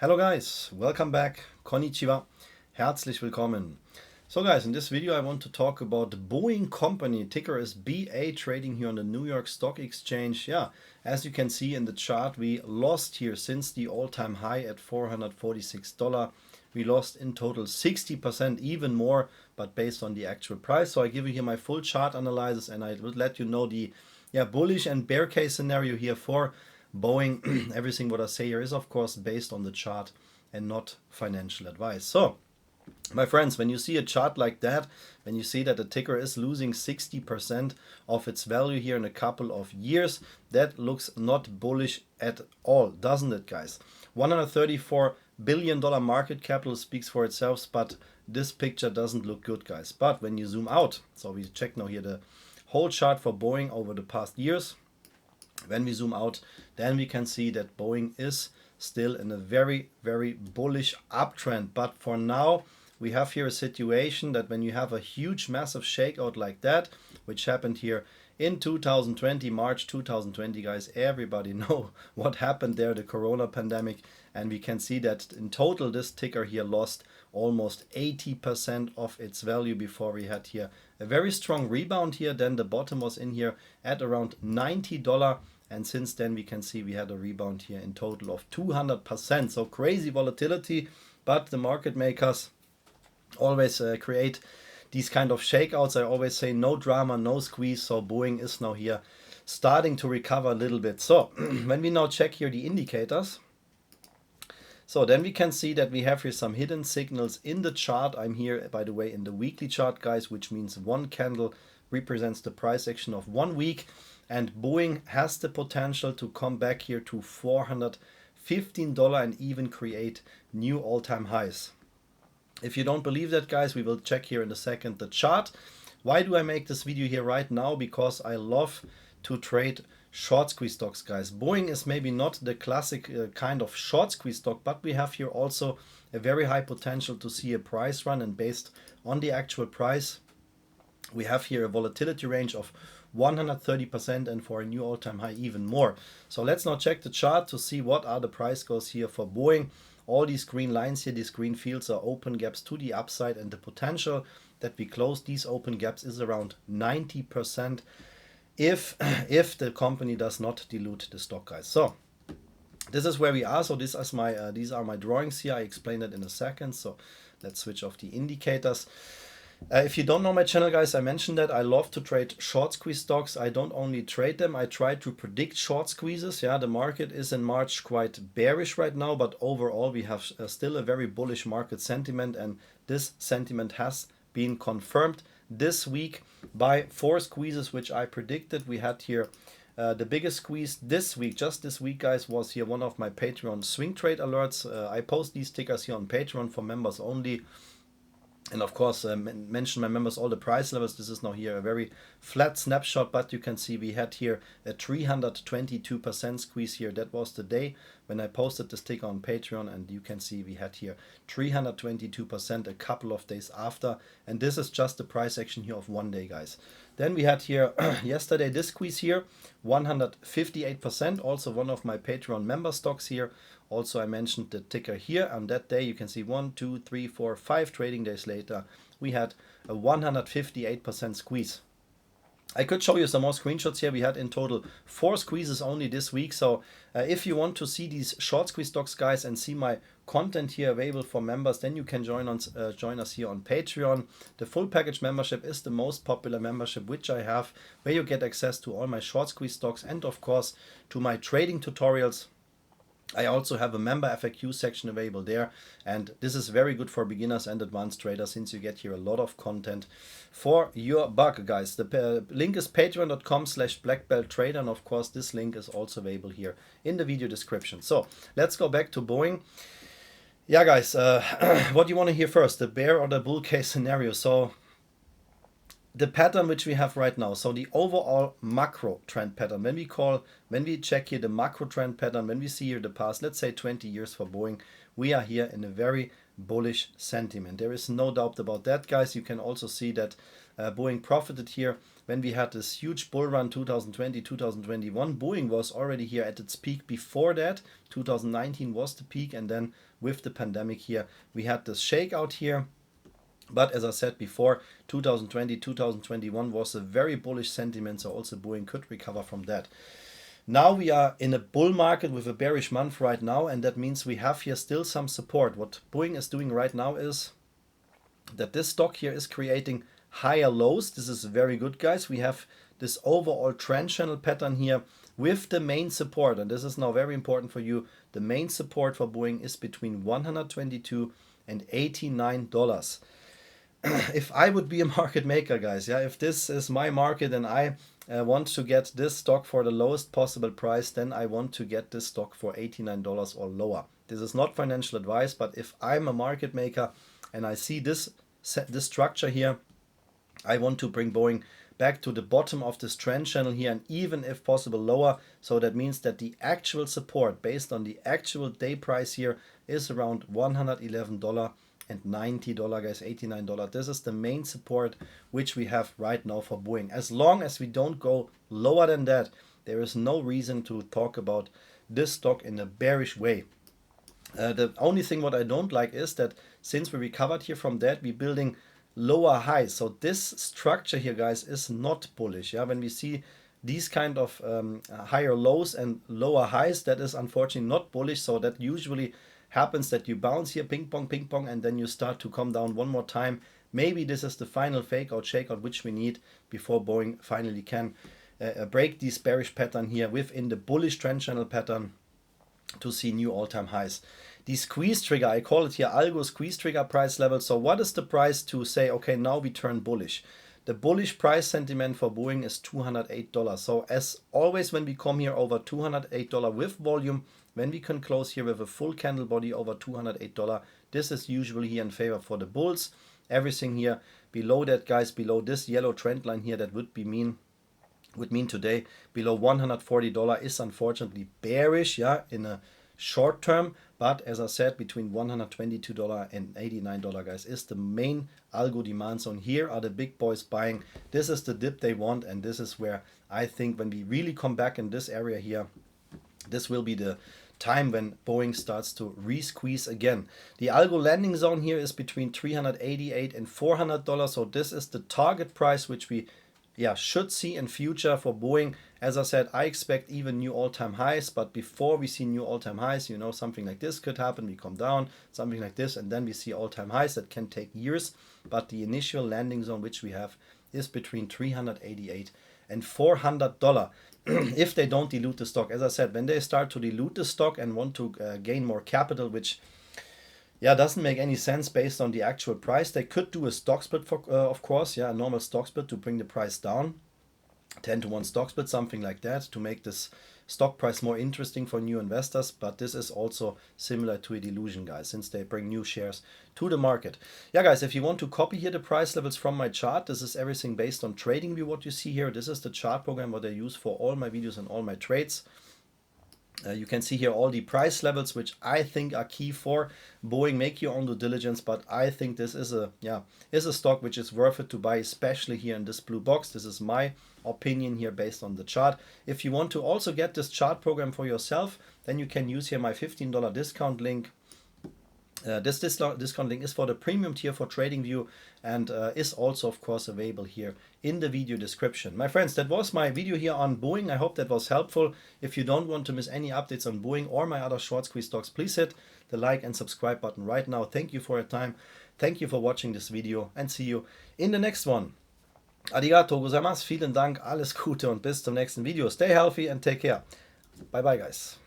Hello guys, welcome back. Konnichiwa. Herzlich willkommen. So guys, in this video I want to talk about the Boeing company. Ticker is BA, trading here on the New York Stock Exchange. Yeah, as you can see in the chart, we lost here since the all-time high at $446. We lost in total 60%, even more, but based on the actual price. So I give you here my full chart analysis and I will let you know the bullish and bear case scenario here for Boeing. Everything what I say here is of course based on the chart and not financial advice. So my friends, when you see a chart like that, when you see that the ticker is losing 60% of its value here in a couple of years, that looks not bullish at all, doesn't it guys? $134 billion market capital speaks for itself, but this picture doesn't look good guys. But when you zoom out, so we check now here the whole chart for Boeing over the past years. When we zoom out, then we can see that Boeing is still in a very, very bullish uptrend. But for now, we have here a situation that when you have a huge, massive shakeout like that, which happened here in 2020, March 2020, guys, everybody know what happened there, the Corona pandemic. And we can see that in total, this ticker here lost almost 80% of its value before we had here a very strong rebound here. Then the bottom was in here at around $90. And since then, we can see we had a rebound here in total of 200%. So crazy volatility, but the market makers always create these kind of shakeouts. I always say no drama, no squeeze. So Boeing is now here starting to recover a little bit. So when we now check here the indicators, so then we can see that we have here some hidden signals in the chart. I'm here, by the way, in the weekly chart, guys, which means one candle represents the price action of 1 week. And Boeing has the potential to come back here to $415 and even create new all-time highs. If you don't believe that, guys, we will check here in a second the chart. Why do I make this video here right now? Because I love to trade short squeeze stocks, guys. Boeing is maybe not the classic kind of short squeeze stock, but we have here also a very high potential to see a price run, and based on the actual price, we have here a volatility range of 130% and for a new all-time high even more. So let's now check the chart to see what are the price goals here for Boeing. All these green lines here, these green fields are open gaps to the upside, and the potential that we close these open gaps is around 90% if the company does not dilute the stock, guys. So this is where we are. So this is my these are my drawings here. I explain that in a second. So let's switch off the indicators. If you don't know my channel, guys, I mentioned that I love to trade short squeeze stocks. I don't only trade them, I try to predict short squeezes. Yeah, the market is in March quite bearish right now, but overall we have still a very bullish market sentiment, and this sentiment has been confirmed this week by 4 squeezes which I predicted. We had here the biggest squeeze this week, just this week, guys, was here one of my Patreon swing trade alerts. I post these tickers here on Patreon for members only. And of course, mention my members all the price levels. This is now here a very flat snapshot, but you can see we had here a 322% squeeze here. That was the day when I posted this ticker on Patreon, and you can see we had here 322% a couple of days after. And this is just the price action here of 1 day, guys. Then we had here yesterday this squeeze here, 158%. Also one of my Patreon member stocks here. Also, I mentioned the ticker here. On that day, you can see 1, 2, 3, 4, 5 trading days later, we had a 158% squeeze. I could show you some more screenshots here. We had in total 4 squeezes only this week. So if you want to see these short squeeze stocks, guys, and see my content here available for members, then you can join us here on Patreon. The full package membership is the most popular membership which I have, where you get access to all my short squeeze stocks and of course to my trading tutorials. I also have a member FAQ section available there, and this is very good for beginners and advanced traders since you get here a lot of content for your buck, guys. The link is patreon.com/blackbelttrader, and of course this link is also available here in the video description. So let's go back to Boeing. Yeah, guys, what do you want to hear first, the bear or the bull case scenario? So the pattern which we have right now, so the overall macro trend pattern, when we check here the macro trend pattern, when we see here the past, let's say 20 years for Boeing, we are here in a very bullish sentiment. There is no doubt about that, guys. You can also see that Boeing profited here when we had this huge bull run 2020, 2021. Boeing was already here at its peak before that. 2019 was the peak, and then with the pandemic here, we had this shakeout here. But as I said before, 2020, 2021 was a very bullish sentiment, so also Boeing could recover from that. Now we are in a bull market with a bearish month right now, and that means we have here still some support. What Boeing is doing right now is that this stock here is creating higher lows. This is very good, guys. We have this overall trend channel pattern here with the main support, and this is now very important for you. The main support for Boeing is between $122 and $89. If I would be a market maker, guys, yeah, if this is my market and I want to get this stock for the lowest possible price, then I want to get this stock for $89 or lower. This is not financial advice, but if I'm a market maker and I see this structure here, I want to bring Boeing back to the bottom of this trend channel here, and even if possible lower. So that means that the actual support based on the actual day price here is around $111 and $90, guys, $89. This is the main support which we have right now for Boeing. As long as we don't go lower than that, there is no reason to talk about this stock in a bearish way. The only thing what I don't like is that since we recovered here from that, we're building lower highs. So this structure here, guys, is not bullish. Yeah, when we see these kind of higher lows and lower highs, that is unfortunately not bullish. So that usually happens that you bounce here, ping pong, and then you start to come down one more time. Maybe this is the final fake out, shakeout which we need before Boeing finally can break this bearish pattern here within the bullish trend channel pattern to see new all-time highs. The squeeze trigger, I call it here algo squeeze trigger price level. So what is the price to say, okay, now we turn bullish? The bullish price sentiment for Boeing is $208. So as always, when we come here over $208 with volume, when we can close here with a full candle body over $208, this is usually here in favor for the bulls. Everything here below that, guys, below this yellow trend line here, that would mean today below $140 is unfortunately bearish, yeah, in a short term. But as I said, between $122 and $89, guys, is the main algo demand zone. Here are the big boys buying. This is the dip they want, and this is where I think when we really come back in this area here, this will be the time when Boeing starts to re-squeeze again. The algo landing zone here is between $388 and $400. So this is the target price which we should see in future for Boeing. As I said, I expect even new all-time highs, but before we see new all-time highs, you know, something like this could happen. We come down, something like this, and then we see all-time highs. That can take years, but the initial landing zone which we have is between $388 and $400 if they don't dilute the stock. As I said, when they start to dilute the stock and want to gain more capital, which doesn't make any sense based on the actual price, they could do a stock split, for, of course, a normal stock split to bring the price down, 10-to-1 stock split, something like that, to make this stock price more interesting for new investors. But this is also similar to a delusion, guys, since they bring new shares to the market. Yeah, guys, if you want to copy here the price levels from my chart, this is everything based on TradingView, what you see here. This is the chart program what I use for all my videos and all my trades. You can see here all the price levels which I think are key for Boeing. Make your own due diligence, but I think this is a stock which is worth it to buy, especially here in this blue box. This is my opinion here based on the chart. If you want to also get this chart program for yourself, then you can use here my $15 discount link. This discount link is for the premium tier for TradingView and is also, of course, available here in the video description. My friends, that was my video here on Boeing. I hope that was helpful. If you don't want to miss any updates on Boeing or my other short squeeze stocks, please hit the like and subscribe button right now. Thank you for your time. Thank you for watching this video and see you in the next one. Arigato gozaimasu, vielen Dank, alles Gute und bis zum nächsten Video. Stay healthy and take care. Bye bye, guys.